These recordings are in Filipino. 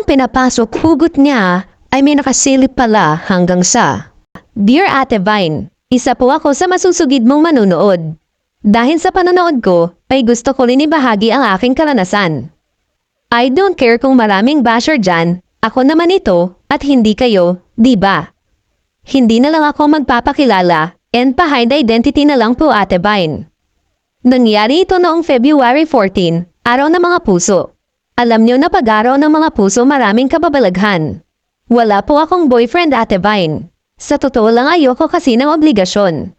pinapasok hugot niya ay may nakasilip pala hanggang sa, "Dear Ate Vine, isa po ako sa masusugid mong manunood. Dahil sa panonood ko, ay gusto ko rin ibahagi ang aking karanasan. I don't care kung maraming basher dyan, ako naman ito at hindi kayo, di ba? Hindi na lang ako magpapakilala and pa-hide identity na lang po Ate Vine." Nangyari ito noong February 14, araw ng mga puso. Alam niyo na pag-araw ng mga puso maraming kababalaghan. Wala po akong boyfriend Ate Vine. Sa totoo lang ayoko kasi ng obligasyon.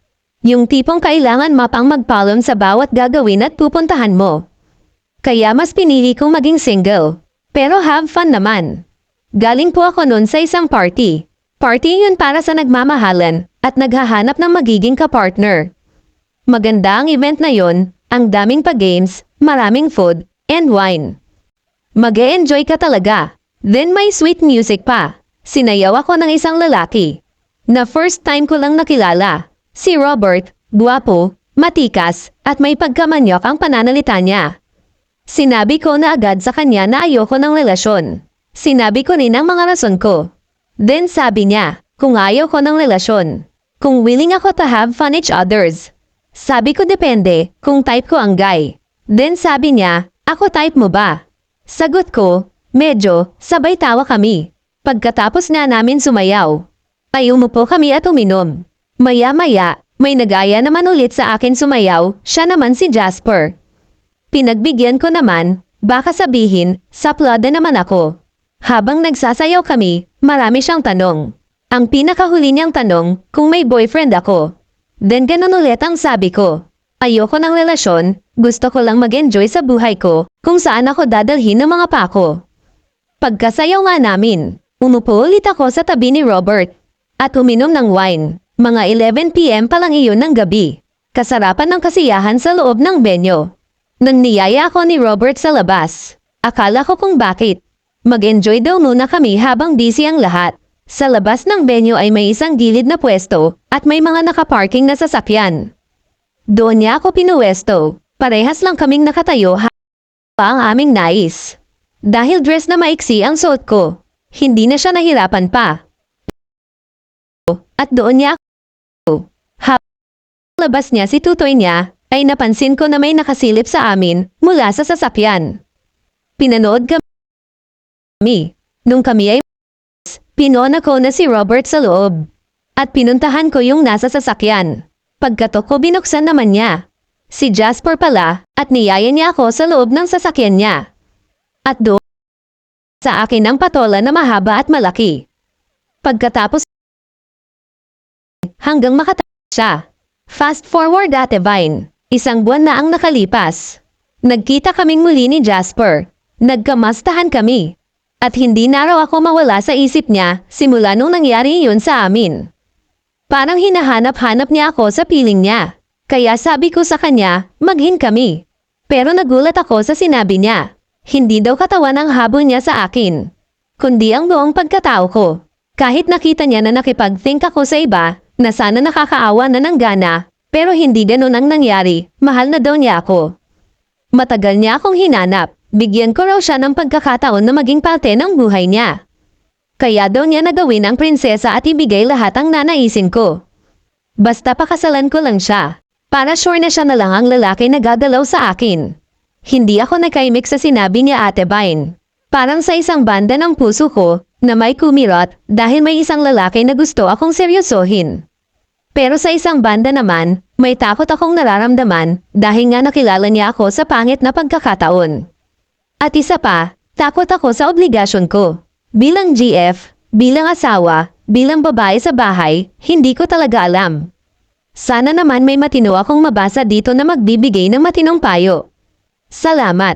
Yung tipong kailangan mapang magpaalam sa bawat gagawin at pupuntahan mo. Kaya mas pinili kong maging single. Pero have fun naman. Galing po ako noon sa isang party. Party yun para sa nagmamahalan at naghahanap ng magiging kapartner. Maganda ang event na yon, ang daming pa-games, maraming food, and wine. Mag-e-enjoy ka talaga. Then may sweet music pa. Sinayaw ako ng isang lalaki na first time ko lang nakilala. Si Robert, guwapo, matikas, at may pagkamanyok ang pananalita niya. Sinabi ko na agad sa kanya na ayoko ng relasyon. Sinabi ko rin ang mga rason ko. Then sabi niya, kung ayaw ko ng relasyon, kung willing ako to have fun each others. Sabi ko depende, kung type ko ang guy. Then sabi niya, ako type mo ba? Sagot ko, medyo, sabay tawa kami. Pagkatapos na namin sumayaw, ay umupo kami at uminom. Maya-maya, may nag-aya naman ulit sa akin sumayaw, siya naman si Jasper. Pinagbigyan ko naman, baka sabihin, saplada naman ako. Habang nagsasayaw kami, marami siyang tanong. Ang pinakahuli niyang tanong, kung may boyfriend ako. Then ganun ulit ang sabi ko. Ayoko ng relasyon, gusto ko lang mag-enjoy sa buhay ko, kung saan ako dadalhin ng mga pako. Pagkasayaw nga namin, umupo ulit ako sa tabi ni Robert, at uminom ng wine. Mga 11 PM pa lang iyon ng gabi. Kasarapan ng kasiyahan sa loob ng benyo. Nang niyaya ako ni Robert sa labas, akala ko kung bakit. Mag-enjoy daw muna kami habang busy ang lahat. Sa labas ng benyo ay may isang gilid na pwesto at may mga nakaparking na sasakyan. Doon niya ako pinuwesto. Parehas lang kaming nakatayo pa ang aming nais. Dahil dress na maiksi ang suot ko, hindi na siya nahirapan pa. At doon niya labas niya si tutoy niya, ay napansin ko na may nakasilip sa amin mula sa sasakyan. Pinanood kami. Nung kami ay pinona ko na si Robert sa loob. At pinuntahan ko yung nasa sasakyan. Pagkatok ko binuksan naman niya. Si Jasper pala at niyaya niya ako sa loob ng sasakyan niya. At doon sa akin ang patola na mahaba at malaki. Pagkatapos hanggang makatakas siya. Fast forward Ate Vine, isang buwan na ang nakalipas. Nagkita kaming muli ni Jasper. Nagkamastahan kami. At hindi na raw ako mawala sa isip niya simula nung nangyari yun sa amin. Parang hinahanap-hanap niya ako sa piling niya. Kaya sabi ko sa kanya, maghin kami. Pero nagulat ako sa sinabi niya. Hindi daw katawan ang habol niya sa akin, kundi ang buong pagkatao ko. Kahit nakita niya na nakipag-think ako sa iba, na sana nakakaawa na ng gana, pero hindi ganun ang nangyari, mahal na daw niya ako. Matagal niya akong hinanap, bigyan ko raw siya ng pagkakataon na maging parte ng buhay niya. Kaya daw niya nagawin ang prinsesa at ibigay lahat ang nanaisin ko. Basta pakasalan ko lang siya, para sure na siya na lang ang lalaki na gagalaw sa akin. Hindi ako nakaimik sa sinabi niya Ate Vine. Parang sa isang banda ng puso ko, na may kumirot dahil may isang lalaki na gusto akong seryosohin. Pero sa isang banda naman, may takot akong nararamdaman dahil nga nakilala niya ako sa pangit na pagkakataon. At isa pa, takot ako sa obligasyon ko. Bilang GF, bilang asawa, bilang babae sa bahay, hindi ko talaga alam. Sana naman may matino akong mabasa dito na magbibigay ng matinong payo. Salamat!